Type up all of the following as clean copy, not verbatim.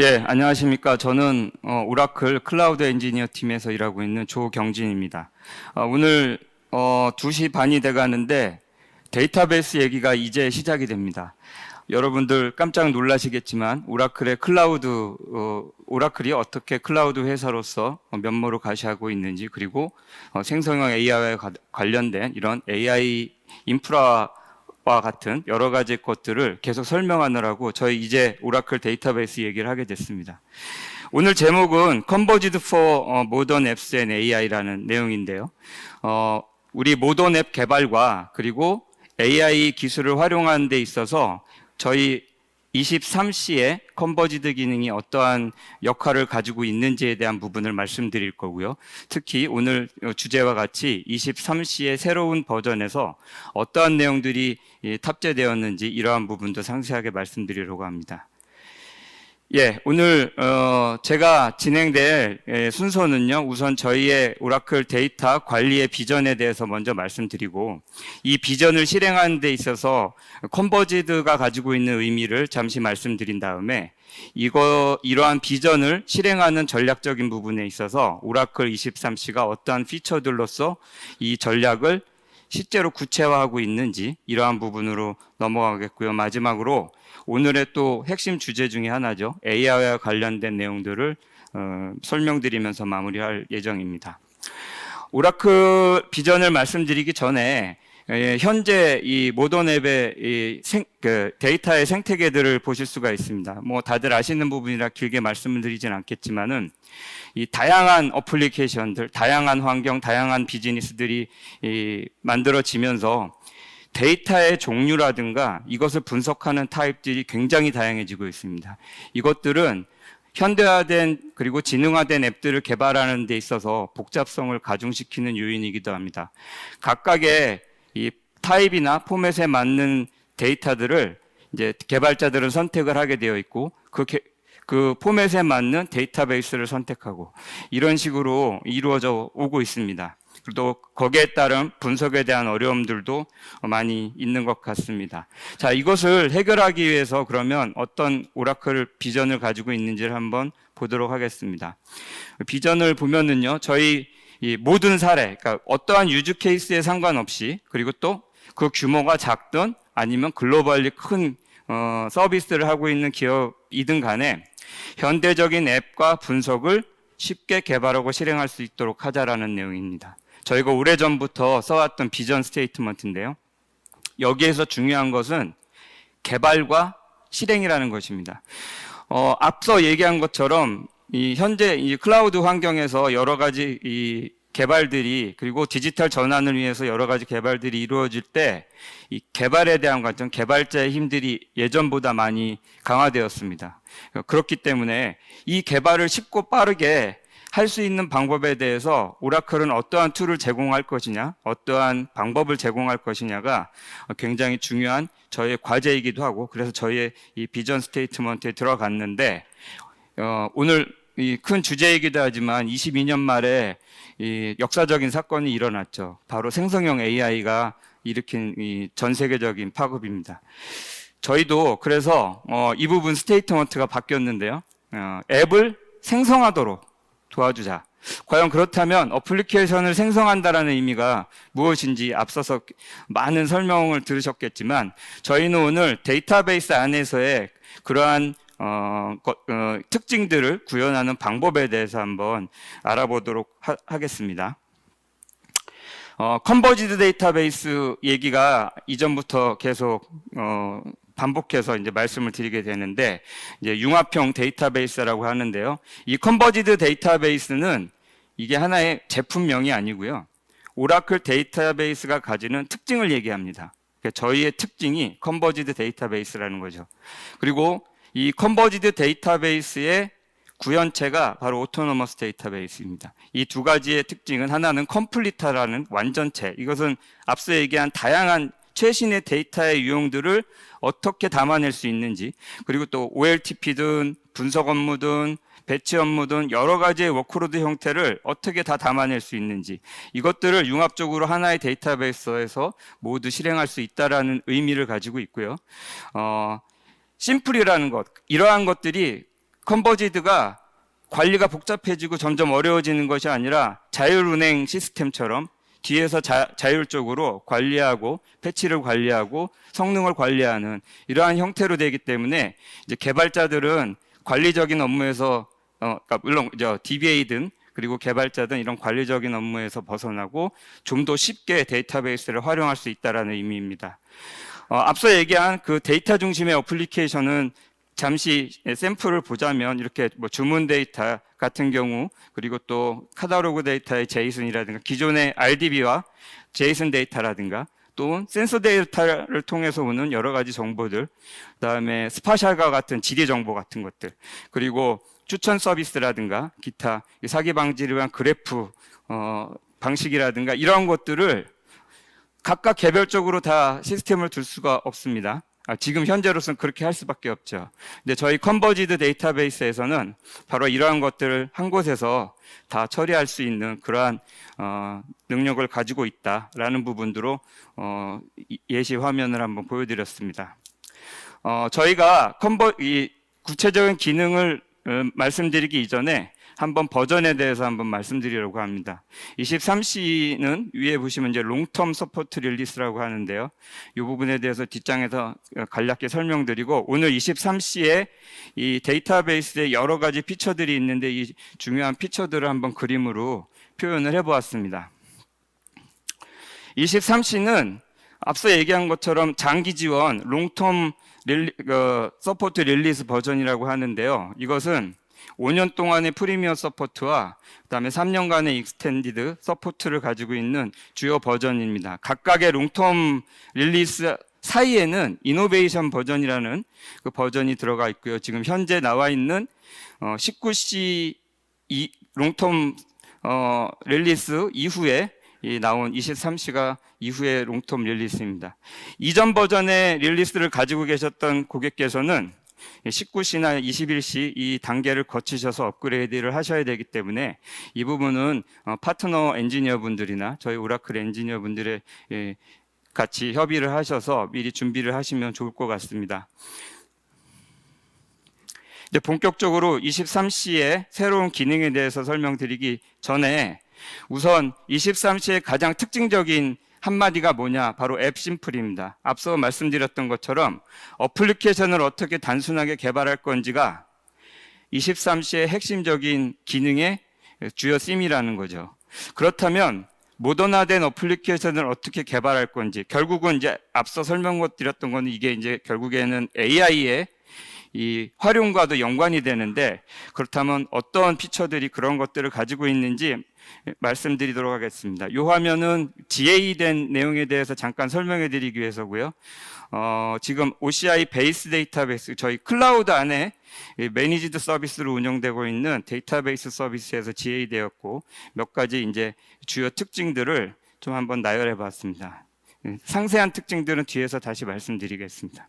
예, 안녕하십니까. 저는 오라클 클라우드 엔지니어 팀에서 일하고 있는 조경진입니다. 오늘 2시 반이 돼가는데 데이터베이스 얘기가 이제 시작이 됩니다. 여러분들 깜짝 놀라시겠지만 오라클이 어떻게 클라우드 회사로서 면모를 가시하고 있는지, 그리고 생성형 AI와 관련된 이런 AI 인프라와 같은 여러 가지 것들을 계속 설명하느라고 저희 이제 오라클 데이터베이스 얘기를 하게 됐습니다. 오늘 제목은 Converged for Modern Apps and AI라는 내용인데요. 우리 모던 앱 개발과 그리고 AI 기술을 활용하는 데 있어서 저희 23C의 컨버지드 기능이 어떠한 역할을 가지고 있는지에 대한 부분을 말씀드릴 거고요. 특히 오늘 주제와 같이 23C의 새로운 버전에서 어떠한 내용들이 탑재되었는지 이러한 부분도 상세하게 말씀드리려고 합니다. 예, 오늘 제가 진행될 순서는요, 우선 저희의 오라클 데이터 관리의 비전에 대해서 먼저 말씀드리고, 이 비전을 실행하는 데 있어서 컨버지드가 가지고 있는 의미를 잠시 말씀드린 다음에 이러한 비전을 실행하는 전략적인 부분에 있어서 오라클 23C가 어떠한 피처들로서 이 전략을 실제로 구체화하고 있는지 이러한 부분으로 넘어가겠고요. 마지막으로 오늘의 또 핵심 주제 중에 하나죠. AI와 관련된 내용들을 설명드리면서 마무리할 예정입니다. 오라클 비전을 말씀드리기 전에 현재 이 모던 앱의 데이터의 생태계들을 보실 수가 있습니다. 뭐 다들 아시는 부분이라 길게 말씀을 드리진 않겠지만은 이 다양한 어플리케이션들, 다양한 환경, 다양한 비즈니스들이 만들어지면서 데이터의 종류라든가 이것을 분석하는 타입들이 굉장히 다양해지고 있습니다. 이것들은 현대화된 그리고 지능화된 앱들을 개발하는 데 있어서 복잡성을 가중시키는 요인이기도 합니다. 각각의 이 타입이나 포맷에 맞는 데이터들을 이제 개발자들은 선택을 하게 되어 있고 그 포맷에 맞는 데이터베이스를 선택하고 이런 식으로 이루어져 오고 있습니다. 또 거기에 따른 분석에 대한 어려움들도 많이 있는 것 같습니다. 자, 이것을 해결하기 위해서 그러면 어떤 오라클 비전을 가지고 있는지를 한번 보도록 하겠습니다. 비전을 보면은요, 저희 이 모든 사례, 그러니까 어떠한 유즈 케이스에 상관없이, 그리고 또 그 규모가 작든 아니면 글로벌리 큰 서비스를 하고 있는 기업이든 간에 현대적인 앱과 분석을 쉽게 개발하고 실행할 수 있도록 하자라는 내용입니다. 저희가 오래전부터 써왔던 비전 스테이트먼트인데요. 여기에서 중요한 것은 개발과 실행이라는 것입니다. 앞서 얘기한 것처럼 현재 이 클라우드 환경에서 여러 가지 이 개발들이, 그리고 디지털 전환을 위해서 여러 가지 개발들이 이루어질 때 이 개발에 대한 관점, 개발자의 힘들이 예전보다 많이 강화되었습니다. 그렇기 때문에 이 개발을 쉽고 빠르게 할 수 있는 방법에 대해서 오라클은 어떠한 툴을 제공할 것이냐, 어떠한 방법을 제공할 것이냐가 굉장히 중요한 저희의 과제이기도 하고, 그래서 저희의 이 비전 스테이트먼트에 들어갔는데, 오늘 이 큰 주제이기도 하지만 22년 말에 이 역사적인 사건이 일어났죠. 바로 생성형 AI가 일으킨 이 전 세계적인 파급입니다. 저희도 그래서 이 부분 스테이트먼트가 바뀌었는데요. 앱을 생성하도록 도와주자. 과연 그렇다면 어플리케이션을 생성한다라는 의미가 무엇인지 앞서서 많은 설명을 들으셨겠지만, 저희는 오늘 데이터베이스 안에서의 그러한 특징들을 구현하는 방법에 대해서 한번 알아보도록 하겠습니다. 컨버지드 데이터베이스 얘기가 이전부터 계속 반복해서 이제 말씀을 드리게 되는데, 이제 융합형 데이터베이스라고 하는데요. 이 컨버지드 데이터베이스는 이게 하나의 제품명이 아니고요. 오라클 데이터베이스가 가지는 특징을 얘기합니다. 그러니까 저희의 특징이 컨버지드 데이터베이스라는 거죠. 그리고 이 컨버지드 데이터베이스의 구현체가 바로 오토노머스 데이터베이스입니다. 이 두 가지의 특징은, 하나는 컴플리터라는 완전체, 이것은 앞서 얘기한 다양한 최신의 데이터의 유형들을 어떻게 담아낼 수 있는지, 그리고 또 OLTP든 분석 업무든 배치 업무든 여러 가지의 워크로드 형태를 어떻게 다 담아낼 수 있는지, 이것들을 융합적으로 하나의 데이터베이스에서 모두 실행할 수 있다라는 의미를 가지고 있고요. 심플이라는 것, 이러한 것들이 컨버지드가 관리가 복잡해지고 점점 어려워지는 것이 아니라 자율운행 시스템처럼 뒤에서 자율적으로 관리하고 패치를 관리하고 성능을 관리하는 이러한 형태로 되기 때문에 이제 개발자들은 관리적인 업무에서 그러니까 물론 DBA든 그리고 개발자든 이런 관리적인 업무에서 벗어나고 좀 더 쉽게 데이터베이스를 활용할 수 있다라는 의미입니다. 앞서 얘기한 그 데이터 중심의 어플리케이션은 잠시 샘플을 보자면 이렇게 뭐 주문 데이터 같은 경우 그리고 또 카탈로그 데이터의 제이슨이라든가 기존의 RDB와 제이슨 데이터라든가 또 센서 데이터를 통해서 오는 여러 가지 정보들, 그다음에 스파셜과 같은 지리 정보 같은 것들, 그리고 추천 서비스라든가 기타 사기 방지를 위한 그래프 방식이라든가 이런 것들을 각각 개별적으로 다 시스템을 둘 수가 없습니다. 지금 현재로서는 그렇게 할 수밖에 없죠. 근데 저희 컨버지드 데이터베이스에서는 바로 이러한 것들을 한 곳에서 다 처리할 수 있는 그러한 능력을 가지고 있다라는 부분으로 예시 화면을 한번 보여드렸습니다. 저희가 이 구체적인 기능을 말씀드리기 이전에 한번 버전에 대해서 한번 말씀드리려고 합니다. 23C는 위에 보시면 이제 롱텀 서포트 릴리스라고 하는데요. 이 부분에 대해서 뒷장에서 간략히 설명드리고 오늘 23C에 이 데이터베이스에 여러 가지 피처들이 있는데 이 중요한 피처들을 한번 그림으로 표현을 해보았습니다. 23C는 앞서 얘기한 것처럼 장기 지원 롱텀 서포트 릴리스 버전이라고 하는데요. 이것은 5년 동안의 프리미어 서포트와 그다음에 3년간의 익스텐디드 서포트를 가지고 있는 주요 버전입니다. 각각의 롱텀 릴리스 사이에는 이노베이션 버전이라는 그 버전이 들어가 있고요. 지금 현재 나와 있는 19C 롱텀 릴리스 이후에 나온 23C가 이후의 롱텀 릴리스입니다. 이전 버전의 릴리스를 가지고 계셨던 고객께서는 19C나 21C 이 단계를 거치셔서 업그레이드를 하셔야 되기 때문에 이 부분은 파트너 엔지니어 분들이나 저희 오라클 엔지니어 분들의 같이 협의를 하셔서 미리 준비를 하시면 좋을 것 같습니다. 이제 본격적으로 23C의 새로운 기능에 대해서 설명드리기 전에 우선 23C의 가장 특징적인 한마디가 뭐냐? 바로 앱 심플입니다. 앞서 말씀드렸던 것처럼 어플리케이션을 어떻게 단순하게 개발할 건지가 23C의 핵심적인 기능의 주요 씀이라는 거죠. 그렇다면 모던화된 어플리케이션을 어떻게 개발할 건지 결국은 이제 앞서 설명드렸던 거는 이게 이제 결국에는 AI의 이 활용과도 연관이 되는데 그렇다면 어떤 피처들이 그런 것들을 가지고 있는지 말씀드리도록 하겠습니다. 이 화면은 GA 된 내용에 대해서 잠깐 설명해 드리기 위해서고요. 지금 OCI 베이스 데이터베이스 저희 클라우드 안에 매니지드 서비스로 운영되고 있는 데이터베이스 서비스에서 GA 되었고 몇 가지 이제 주요 특징들을 좀 한번 나열해 봤습니다. 상세한 특징들은 뒤에서 다시 말씀드리겠습니다.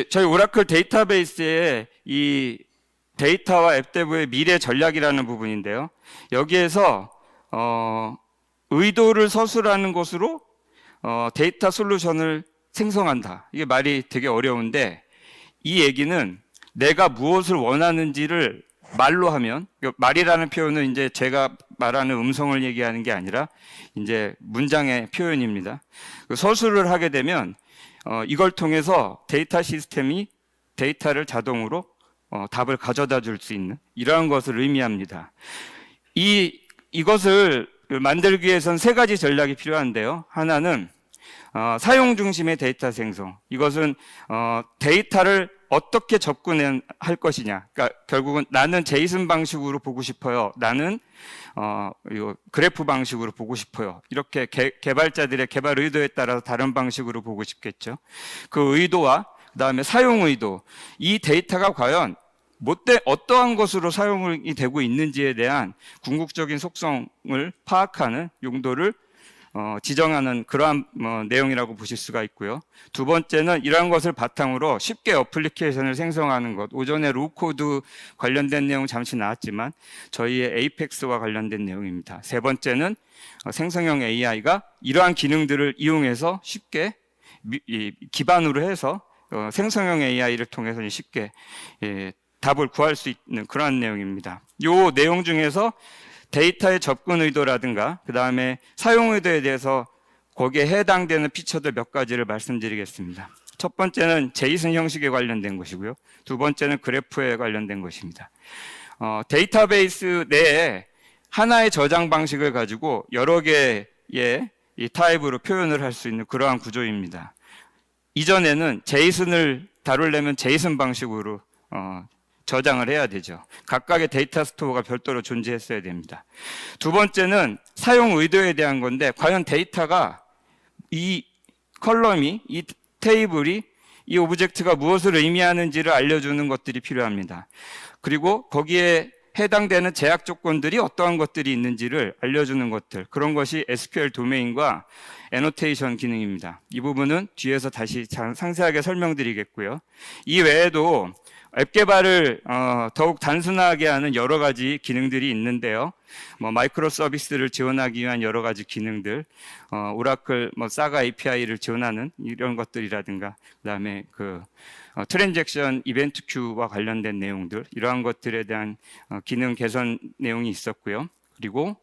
저희 오라클 데이터베이스의 이 데이터와 앱데브의 미래 전략이라는 부분인데요. 여기에서 의도를 서술하는 것으로 데이터 솔루션을 생성한다. 이게 말이 되게 어려운데 이 얘기는 내가 무엇을 원하는지를 말로 하면 말이라는 표현은 이제 제가 말하는 음성을 얘기하는 게 아니라 이제 문장의 표현입니다. 서술을 하게 되면 이걸 통해서 데이터 시스템이 데이터를 자동으로 답을 가져다 줄 수 있는 이러한 것을 의미합니다. 이것을 만들기 위해서는 세 가지 전략이 필요한데요. 하나는 사용 중심의 데이터 생성. 이것은 데이터를 어떻게 접근할 것이냐. 그러니까 결국은 나는 제이슨 방식으로 보고 싶어요. 나는 그래프 방식으로 보고 싶어요. 이렇게 개발자들의 개발 의도에 따라서 다른 방식으로 보고 싶겠죠. 그 의도와 그다음에 사용 의도. 이 데이터가 과연 어떠한 것으로 사용이 되고 있는지에 대한 궁극적인 속성을 파악하는 용도를 지정하는 그러한 내용이라고 보실 수가 있고요. 두 번째는 이러한 것을 바탕으로 쉽게 어플리케이션을 생성하는 것. 오전에 로우코드 관련된 내용 잠시 나왔지만 저희의 에이펙스와 관련된 내용입니다. 세 번째는 생성형 AI가 이러한 기능들을 이용해서 쉽게 기반으로 해서 생성형 AI를 통해서 쉽게 답을 구할 수 있는 그러한 내용입니다. 이 내용 중에서 데이터의 접근 의도라든가 그 다음에 사용 의도에 대해서 거기에 해당되는 피처들 몇 가지를 말씀드리겠습니다. 첫 번째는 제이슨 형식에 관련된 것이고요. 두 번째는 그래프에 관련된 것입니다. 데이터베이스 내에 하나의 저장 방식을 가지고 여러 개의 이 타입으로 표현을 할 수 있는 그러한 구조입니다. 이전에는 제이슨을 다루려면 제이슨 방식으로 저장을 해야 되죠. 각각의 데이터 스토어가 별도로 존재했어야 됩니다. 두 번째는 사용 의도에 대한 건데 과연 데이터가 이 컬럼이 이 테이블이 이 오브젝트가 무엇을 의미하는지를 알려주는 것들이 필요합니다. 그리고 거기에 해당되는 제약 조건들이 어떠한 것들이 있는지를 알려주는 것들, 그런 것이 SQL 도메인과 애노테이션 기능입니다. 이 부분은 뒤에서 다시 상세하게 설명드리겠고요. 이 외에도 앱 개발을 더욱 단순하게 하는 여러 가지 기능들이 있는데요. 마이크로 서비스를 지원하기 위한 여러 가지 기능들, 오라클 사가 API를 지원하는 이런 것들이라든가, 그다음에 트랜잭션 이벤트 큐와 관련된 내용들, 이러한 것들에 대한 기능 개선 내용이 있었고요. 그리고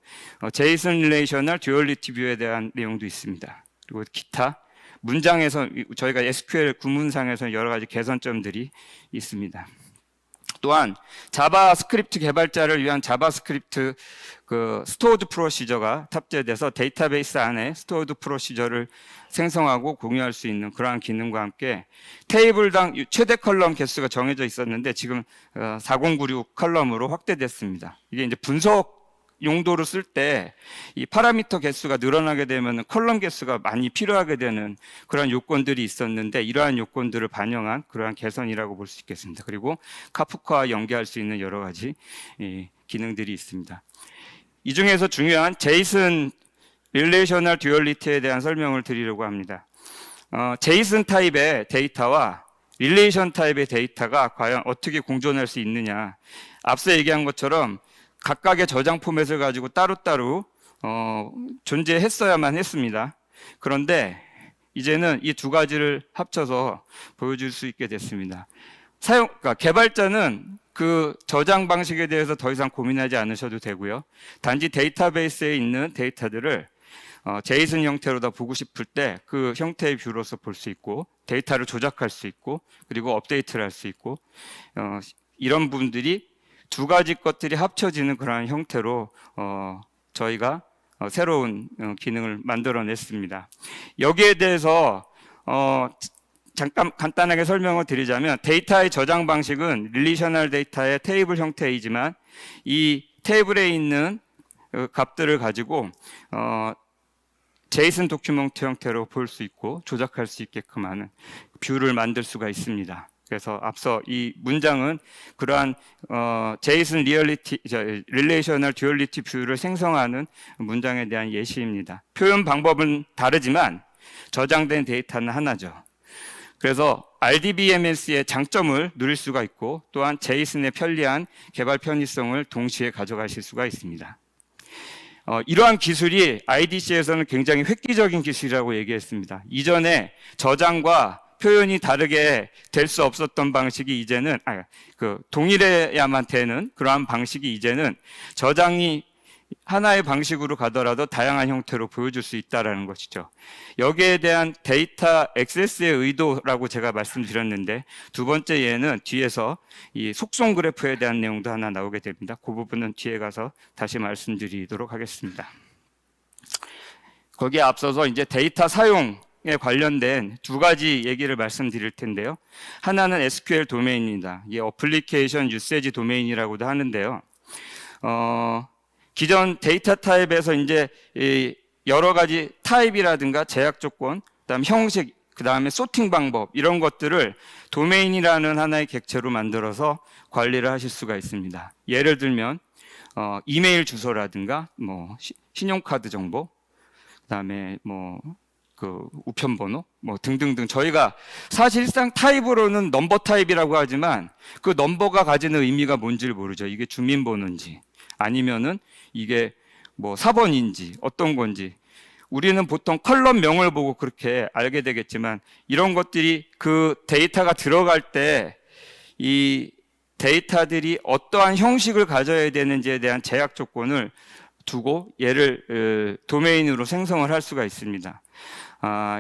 제이슨 릴레이셔널 듀얼리티 뷰에 대한 내용도 있습니다. 그리고 기타 문장에서 저희가 SQL 구문상에서 여러 가지 개선점들이 있습니다. 또한 자바스크립트 개발자를 위한 자바스크립트 스토어드 프로시저가 탑재돼서 데이터베이스 안에 스토어드 프로시저를 생성하고 공유할 수 있는 그러한 기능과 함께 테이블당 최대 컬럼 개수가 정해져 있었는데 지금 4096 컬럼으로 확대됐습니다. 이게 이제 분석 용도로 쓸 때 이 파라미터 개수가 늘어나게 되면 컬럼 개수가 많이 필요하게 되는 그런 요건들이 있었는데 이러한 요건들을 반영한 그러한 개선이라고 볼 수 있겠습니다. 그리고 카프카와 연계할 수 있는 여러 가지 기능들이 있습니다. 이 중에서 중요한 제이슨 릴레이셔널 듀얼리티에 대한 설명을 드리려고 합니다. 제이슨 타입의 데이터와 릴레이션 타입의 데이터가 과연 어떻게 공존할 수 있느냐. 앞서 얘기한 것처럼 각각의 저장 포맷을 가지고 따로따로 존재했어야만 했습니다. 그런데 이제는 이 두 가지를 합쳐서 보여줄 수 있게 됐습니다. 그러니까 개발자는 그 저장 방식에 대해서 더 이상 고민하지 않으셔도 되고요. 단지 데이터베이스에 있는 데이터들을 제이슨 형태로 다 보고 싶을 때 그 형태의 뷰로서 볼 수 있고 데이터를 조작할 수 있고 그리고 업데이트를 할 수 있고 이런 부분들이 두 가지 것들이 합쳐지는 그러한 형태로 저희가 새로운 기능을 만들어냈습니다. 여기에 대해서 잠깐 간단하게 설명을 드리자면 데이터의 저장 방식은 릴레이셔널 데이터의 테이블 형태이지만 이 테이블에 있는 값들을 가지고 제이슨 도큐멘트 형태로 볼 수 있고 조작할 수 있게끔 하는 뷰를 만들 수가 있습니다. 그래서 앞서 이 문장은 그러한 제이슨 릴레이셔널 듀얼리티 뷰를 생성하는 문장에 대한 예시입니다. 표현 방법은 다르지만 저장된 데이터는 하나죠. 그래서 RDBMS의 장점을 누릴 수가 있고 또한 제이슨의 편리한 개발 편의성을 동시에 가져가실 수가 있습니다. 이러한 기술이 IDC에서는 굉장히 획기적인 기술이라고 얘기했습니다. 이전에 저장과 표현이 다르게 될 수 없었던 방식이 이제는 동일해야만 되는 그러한 방식이 이제는 저장이 하나의 방식으로 가더라도 다양한 형태로 보여줄 수 있다는 것이죠. 여기에 대한 데이터 액세스의 의도라고 제가 말씀드렸는데 두 번째 예는 뒤에서 이 속성 그래프에 대한 내용도 하나 나오게 됩니다. 그 부분은 뒤에 가서 다시 말씀드리도록 하겠습니다. 거기에 앞서서 이제 데이터 사용 에 관련된 두 가지 얘기를 말씀드릴 텐데요. 하나는 SQL 도메인입니다. 이게 어플리케이션 유세지 도메인이라고도 하는데요. 기존 데이터 타입에서 이제 여러 가지 타입이라든가 제약 조건, 그다음 형식, 그다음에 소팅 방법 이런 것들을 도메인이라는 하나의 객체로 만들어서 관리를 하실 수가 있습니다. 예를 들면 이메일 주소라든가 신용카드 정보, 그다음에 우편번호 등등등 저희가 사실상 타입으로는 넘버 타입이라고 하지만 그 넘버가 가지는 의미가 뭔지를 모르죠. 이게 주민번호인지 아니면은 이게 사번인지 어떤 건지 우리는 보통 컬럼명을 보고 그렇게 알게 되겠지만 이런 것들이 그 데이터가 들어갈 때 이 데이터들이 어떠한 형식을 가져야 되는지에 대한 제약 조건을 두고 얘를 도메인으로 생성을 할 수가 있습니다.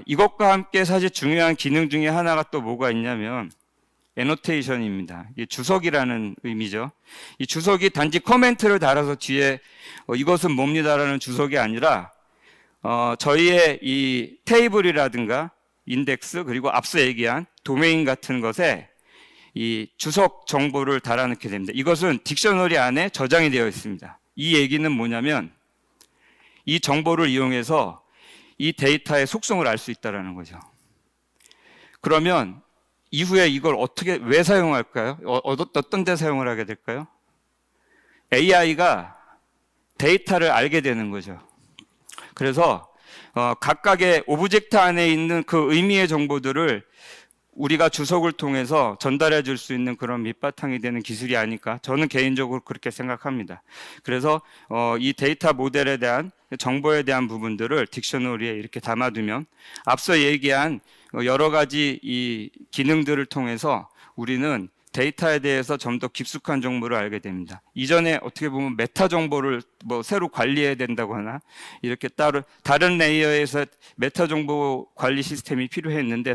이것과 함께 사실 중요한 기능 중에 하나가 또 뭐가 있냐면 애노테이션입니다. 이게 주석이라는 의미죠. 이 주석이 단지 커멘트를 달아서 뒤에 이것은 뭡니다라는 주석이 아니라 저희의 이 테이블이라든가 인덱스 그리고 앞서 얘기한 도메인 같은 것에 이 주석 정보를 달아넣게 됩니다. 이것은 딕셔너리 안에 저장이 되어 있습니다. 이 얘기는 뭐냐면 이 정보를 이용해서 이 데이터의 속성을 알 수 있다는 거죠. 그러면 이후에 이걸 어떻게 왜 사용할까요? 어떤 데 사용을 하게 될까요? AI가 데이터를 알게 되는 거죠. 그래서 각각의 오브젝트 안에 있는 그 의미의 정보들을 우리가 주석을 통해서 전달해 줄 수 있는 그런 밑바탕이 되는 기술이 아닐까 저는 개인적으로 그렇게 생각합니다. 그래서 이 데이터 모델에 대한 정보에 대한 부분들을 딕셔너리에 이렇게 담아두면 앞서 얘기한 여러 가지 이 기능들을 통해서 우리는 데이터에 대해서 좀 더 깊숙한 정보를 알게 됩니다. 이전에 어떻게 보면 메타 정보를 뭐 새로 관리해야 된다고 하나 이렇게 따로 다른 레이어에서 메타 정보 관리 시스템이 필요했는데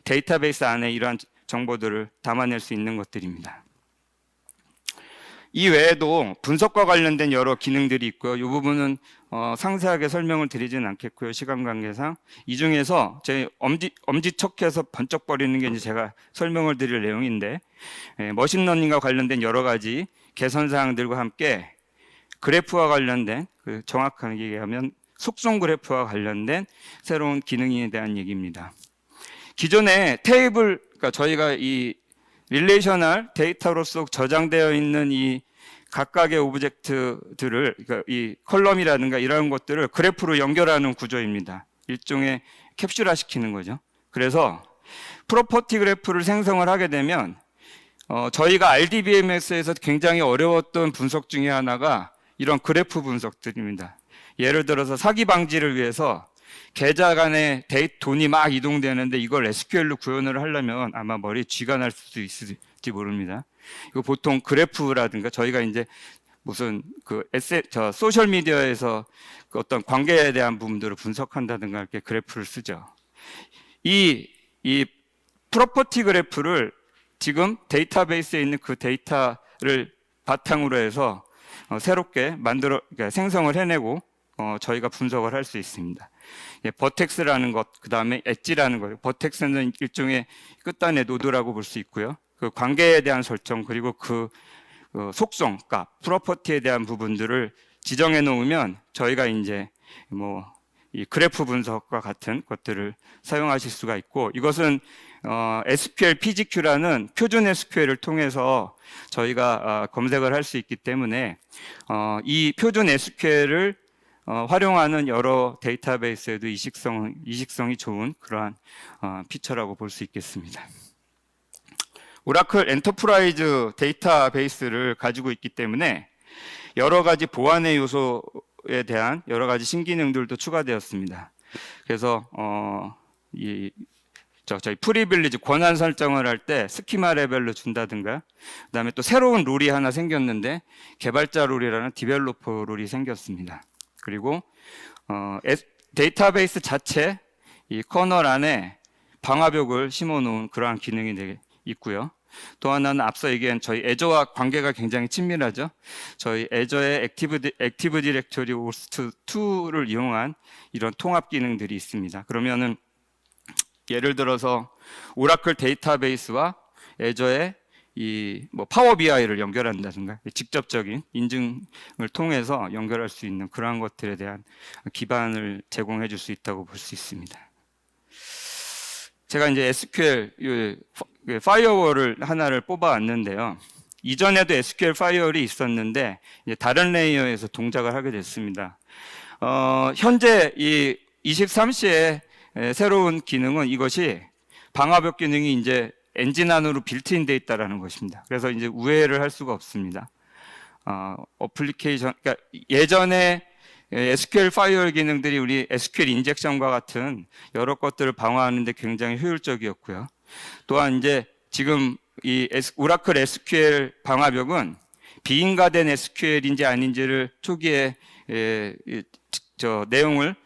데이터베이스 안에 이러한 정보들을 담아낼 수 있는 것들입니다. 이 외에도 분석과 관련된 여러 기능들이 있고요. 이 부분은 상세하게 설명을 드리지는 않겠고요. 시간 관계상. 이 중에서 제 엄지척해서 번쩍거리는 게 이제 제가 설명을 드릴 내용인데 머신러닝과 관련된 여러 가지 개선 사항들과 함께 그래프와 관련된 정확하게 얘기하면 속성 그래프와 관련된 새로운 기능에 대한 얘기입니다. 기존에 테이블, 그러니까 저희가 이 릴레이셔널 데이터로서 저장되어 있는 이 각각의 오브젝트들을 그러니까 이 컬럼이라든가 이런 것들을 그래프로 연결하는 구조입니다. 일종의 캡슐화 시키는 거죠. 그래서 프로퍼티 그래프를 생성을 하게 되면 저희가 RDBMS에서 굉장히 어려웠던 분석 중에 하나가 이런 그래프 분석들입니다. 예를 들어서 사기 방지를 위해서 계좌 간에 돈이 막 이동되는데 이걸 SQL로 구현을 하려면 아마 머리에 쥐가 날 수도 있을지 모릅니다. 이거 보통 그래프라든가 저희가 이제 무슨 소셜 미디어에서 어떤 관계에 대한 부분들을 분석한다든가 이렇게 그래프를 쓰죠. 이 프로퍼티 그래프를 지금 데이터베이스에 있는 그 데이터를 바탕으로 해서 새롭게 그러니까 생성을 해내고 저희가 분석을 할 수 있습니다. 버텍스라는 것, 그 다음에 엣지라는 것. 버텍스는 일종의 끝단의 노드라고 볼 수 있고요. 그 관계에 대한 설정 그리고 그 속성, 그러니까 프로퍼티에 대한 부분들을 지정해 놓으면 저희가 이제 이 그래프 분석과 같은 것들을 사용하실 수가 있고 이것은 SQL PGQ라는 표준 SQL을 통해서 저희가 검색을 할 수 있기 때문에 이 표준 SQL을 활용하는 여러 데이터베이스에도 이식성이 좋은 그러한 피처라고 볼 수 있겠습니다. 오라클 엔터프라이즈 데이터베이스를 가지고 있기 때문에 여러 가지 보안의 요소에 대한 여러 가지 신기능들도 추가되었습니다. 그래서 저희 프리빌리지 권한 설정을 할 때 스키마 레벨로 준다든가 그다음에 또 새로운 룰이 하나 생겼는데 개발자 룰이라는 디벨로퍼 룰이 생겼습니다. 그리고 데이터베이스 자체 이 커널 안에 방화벽을 심어 놓은 그러한 기능이 있고요. 또 하나는 앞서 얘기한 저희 애저와 관계가 굉장히 친밀하죠. 저희 애저의 액티브 디렉토리 호스트 2를 이용한 이런 통합 기능들이 있습니다. 그러면은 예를 들어서 오라클 데이터베이스와 애저의 파워 BI를 연결한다든가 직접적인 인증을 통해서 연결할 수 있는 그러한 것들에 대한 기반을 제공해 줄 수 있다고 볼 수 있습니다. 제가 이제 SQL 파이어월을 하나를 뽑아왔는데요. 이전에도 SQL 파이어월이 있었는데 이제 다른 레이어에서 동작을 하게 됐습니다. 현재 이 23시의 새로운 기능은 이것이 방화벽 기능이 이제 엔진 안으로 빌트인 돼 있다라는 것입니다. 그래서 이제 우회를 할 수가 없습니다. 어플리케이션, 그러니까 예전에 SQL 파이어월 기능들이 우리 SQL 인젝션과 같은 여러 것들을 방어하는 데 굉장히 효율적이었고요. 또한 이제 지금 이 오라클 SQL 방화벽은 비인가된 SQL인지 아닌지를 초기에 내용을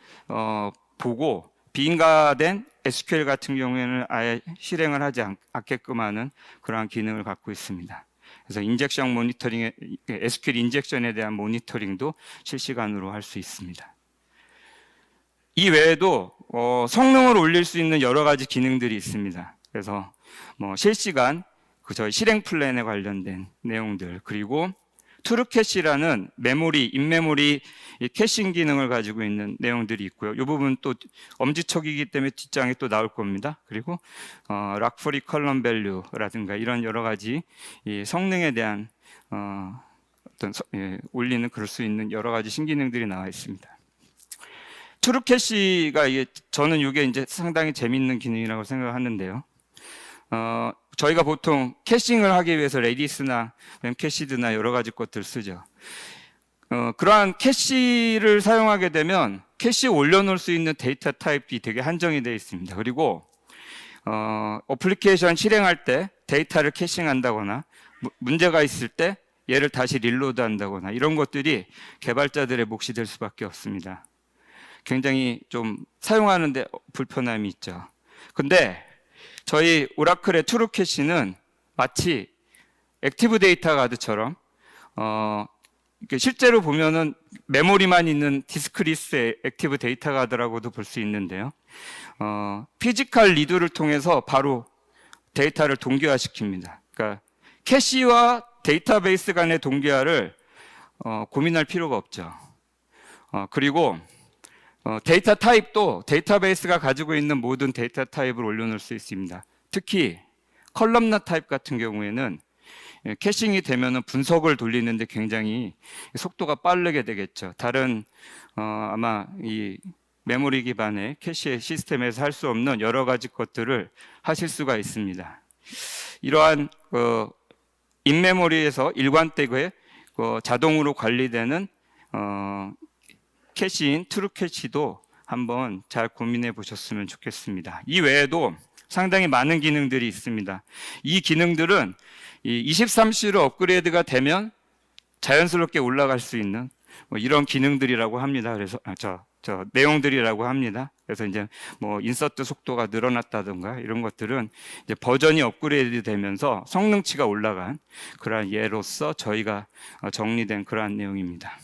보고 비인가된 SQL 같은 경우에는 아예 실행을 하지 않게끔 하는 그러한 기능을 갖고 있습니다. 그래서 인젝션 모니터링, SQL 인젝션에 대한 모니터링도 실시간으로 할 수 있습니다. 이 외에도 성능을 올릴 수 있는 여러 가지 기능들이 있습니다. 그래서 뭐 실시간 저희 실행 플랜에 관련된 내용들, 그리고 트루캐시라는 메모리, 인메모리 캐싱 기능을 가지고 있는 내용들이 있고요. 이 부분 또 엄지척이기 때문에 뒷장에 또 나올 겁니다. 그리고 락프리 컬럼 밸류라든가 이런 여러 가지 이 성능에 대한 올리는 그럴 수 있는 여러 가지 신기능들이 나와 있습니다. 트루캐시가 저는 이게 이제 상당히 재밌는 기능이라고 생각하는데요. 저희가 보통 캐싱을 하기 위해서 레디스나 멤캐시드나 여러 가지 것들 쓰죠. 그러한 캐시를 사용하게 되면 캐시에 올려놓을 수 있는 데이터 타입이 되게 한정이 되어 있습니다. 그리고 어플리케이션 실행할 때 데이터를 캐싱한다거나 문제가 있을 때 얘를 다시 릴로드 한다거나 이런 것들이 개발자들의 몫이 될 수밖에 없습니다. 굉장히 좀 사용하는데 불편함이 있죠. 근데 저희 오라클의 트루캐시는 마치 액티브 데이터 가드처럼 실제로 보면은 메모리만 있는 디스크리스의 액티브 데이터 가드라고도 볼 수 있는데요. 피지컬 리드를 통해서 바로 데이터를 동기화시킵니다. 그러니까 캐시와 데이터베이스 간의 동기화를 고민할 필요가 없죠. 그리고 데이터 타입도 데이터베이스가 가지고 있는 모든 데이터 타입을 올려놓을 수 있습니다. 특히 컬럼나 타입 같은 경우에는 캐싱이 되면 분석을 돌리는데 굉장히 속도가 빠르게 되겠죠. 다른 아마 이 메모리 기반의 캐시 시스템에서 할 수 없는 여러 가지 것들을 하실 수가 있습니다. 이러한 인메모리에서 일관되게 자동으로 관리되는 캐시인 트루캐시도 한번 잘 고민해 보셨으면 좋겠습니다. 이 외에도 상당히 많은 기능들이 있습니다. 이 기능들은 23C로 업그레이드가 되면 자연스럽게 올라갈 수 있는 이런 기능들이라고 합니다. 그래서 내용들이라고 합니다. 그래서 이제 뭐 인서트 속도가 늘어났다든가 이런 것들은 이제 버전이 업그레이드 되면서 성능치가 올라간 그러한 예로서 저희가 정리된 그러한 내용입니다.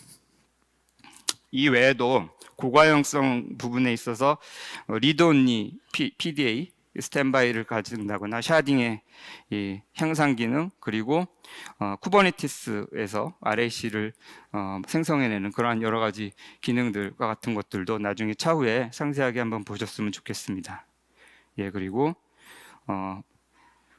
이 외에도 고가형성 부분에 있어서 리드 온리 PDA 스탠바이를 가진다거나 샤딩의 이 향상 기능, 그리고 쿠버네티스에서 RAC를 생성해내는 그러한 여러 가지 기능들과 같은 것들도 나중에 차후에 상세하게 한번 보셨으면 좋겠습니다. 예, 그리고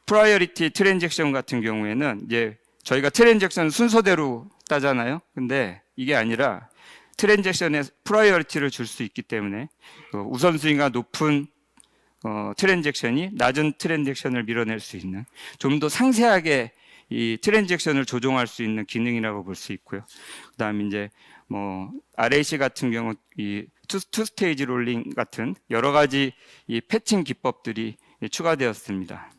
프라이어리티 트랜잭션 같은 경우에는 이제 저희가 트랜잭션 순서대로 따잖아요. 근데 이게 아니라 트랜잭션에 프라이어리티를 줄 수 있기 때문에 우선순위가 높은 트랜잭션이 낮은 트랜잭션을 밀어낼 수 있는 좀 더 상세하게 이 트랜잭션을 조정할 수 있는 기능이라고 볼 수 있고요. 그다음에 이제 뭐 RAC 같은 경우 이 투 스테이지 롤링 같은 여러 가지 이 패칭 기법들이 추가되었습니다.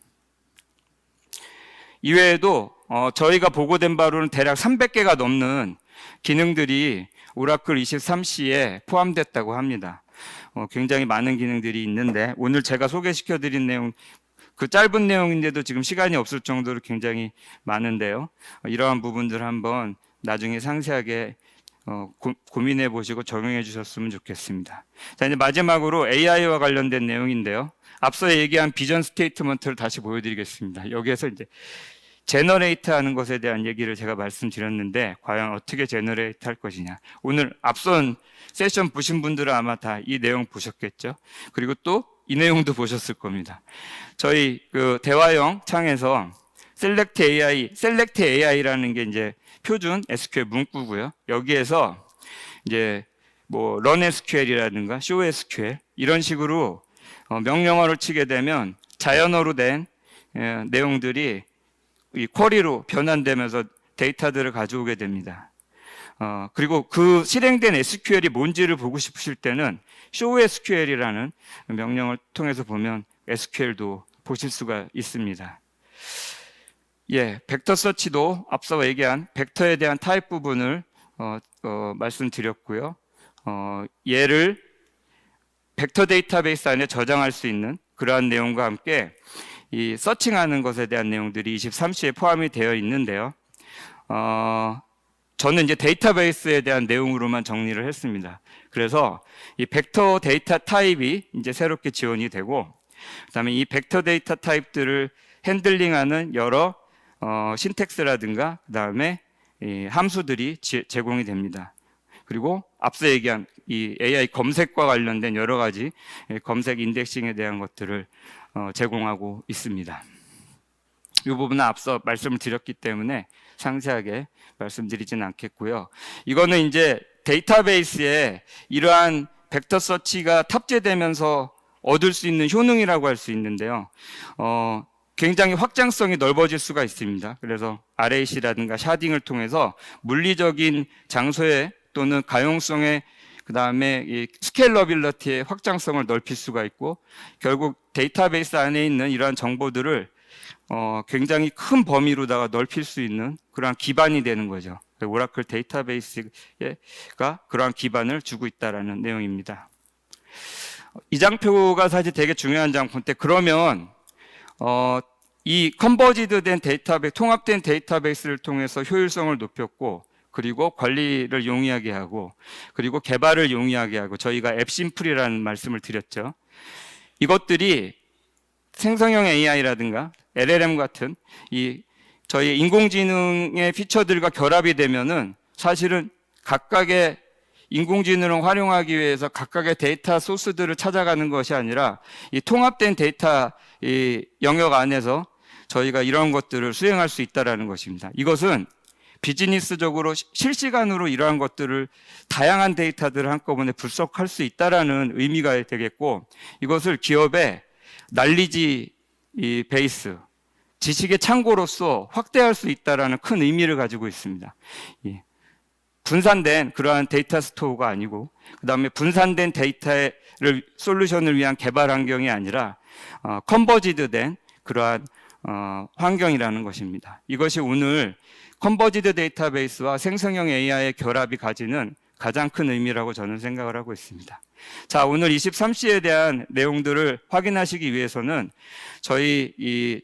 이외에도 저희가 보고된 바로는 대략 300개가 넘는 기능들이 오라클 23C에 포함됐다고 합니다. 굉장히 많은 기능들이 있는데 오늘 제가 소개시켜 드린 내용 그 짧은 내용인데도 지금 시간이 없을 정도로 굉장히 많은데요. 이러한 부분들 한번 나중에 상세하게 고민해 보시고 적용해 주셨으면 좋겠습니다. 자, 이제 마지막으로 AI와 관련된 내용인데요. 앞서 얘기한 비전 스테이트먼트를 다시 보여드리겠습니다. 여기에서 이제 제너레이트 하는 것에 대한 얘기를 제가 말씀드렸는데 과연 어떻게 제너레이트 할 것이냐. 오늘 앞선 세션 보신 분들은 아마 다 이 내용 보셨겠죠. 그리고 또 이 내용도 보셨을 겁니다. 저희 그 대화형 창에서 셀렉트 AI라는 게 이제 표준 SQL 문구고요. 여기에서 이제 뭐 run SQL이라든가 show SQL 이런 식으로 명령어를 치게 되면 자연어로 된 내용들이 이 쿼리로 변환되면서 데이터들을 가져오게 됩니다. 그리고 그 실행된 SQL이 뭔지를 보고 싶으실 때는 show SQL이라는 명령을 통해서 보면 SQL도 보실 수가 있습니다. 예, 벡터 서치도 앞서 얘기한 벡터에 대한 타입 부분을 말씀드렸고요. 얘를 벡터 데이터베이스 안에 저장할 수 있는 그러한 내용과 함께 이 서칭하는 것에 대한 내용들이 23C에 포함이 되어 있는데요. 저는 이제 데이터베이스에 대한 내용으로만 정리를 했습니다. 그래서 이 벡터 데이터 타입이 이제 새롭게 지원이 되고, 그다음에 이 벡터 데이터 타입들을 핸들링하는 여러 신텍스라든가 그다음에 이 함수들이 제공이 됩니다. 그리고 앞서 얘기한 이 AI 검색과 관련된 여러 가지 검색 인덱싱에 대한 것들을 제공하고 있습니다. 이 부분은 앞서 말씀을 드렸기 때문에 상세하게 말씀드리진 않겠고요. 이거는 이제 데이터베이스에 이러한 벡터 서치가 탑재되면서 얻을 수 있는 효능이라고 할 수 있는데요. 굉장히 확장성이 넓어질 수가 있습니다. 그래서 RAC라든가 샤딩을 통해서 물리적인 장소에 또는 가용성에 그다음에 이 스케일러빌리티의 확장성을 넓힐 수가 있고, 결국 데이터베이스 안에 있는 이러한 정보들을 굉장히 큰 범위로다가 넓힐 수 있는 그러한 기반이 되는 거죠. 오라클 데이터베이스가 그러한 기반을 주고 있다라는 내용입니다. 이 장표가 사실 되게 중요한 장표인데, 그러면 이 컨버지드 된 데이터베이스, 통합된 데이터베이스를 통해서 효율성을 높였고, 그리고 관리를 용이하게 하고, 그리고 개발을 용이하게 하고, 저희가 앱심플이라는 말씀을 드렸죠. 이것들이 생성형 AI라든가 LLM 같은 이 저희 인공지능의 피처들과 결합이 되면은 사실은 각각의 인공지능을 활용하기 위해서 각각의 데이터 소스들을 찾아가는 것이 아니라 이 통합된 데이터 이 영역 안에서 저희가 이런 것들을 수행할 수 있다라는 것입니다. 이것은 비즈니스적으로 실시간으로 이러한 것들을 다양한 데이터들을 한꺼번에 분석할 수 있다라는 의미가 되겠고, 이것을 기업의 날리지 이 베이스, 지식의 창고로서 확대할 수 있다라는 큰 의미를 가지고 있습니다. 분산된 그러한 데이터 스토어가 아니고, 그 다음에 분산된 데이터를 솔루션을 위한 개발 환경이 아니라 컨버지드된 그러한 환경이라는 것입니다. 이것이 오늘 컨버지드 데이터베이스와 생성형 AI의 결합이 가지는 가장 큰 의미라고 저는 생각을 하고 있습니다. 자, 오늘 23C에 대한 내용들을 확인하시기 위해서는 저희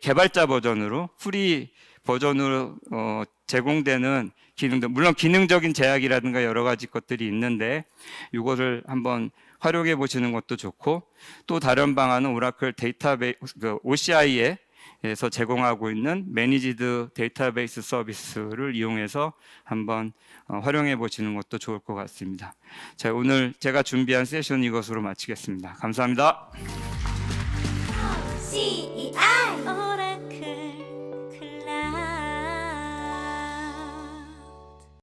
개발자 버전으로, 프리 버전으로 제공되는 기능들, 물론 기능적인 제약이라든가 여러 가지 것들이 있는데 이것을 한번 활용해 보시는 것도 좋고, 또 다른 방안은 오라클 데이터베이스 OCI에서 제공하고 있는 매니지드 데이터베이스 서비스를 이용해서 한번 활용해 보시는 것도 좋을 것 같습니다. 자, 오늘 제가 준비한 세션 이것으로 마치겠습니다. 감사합니다. CEI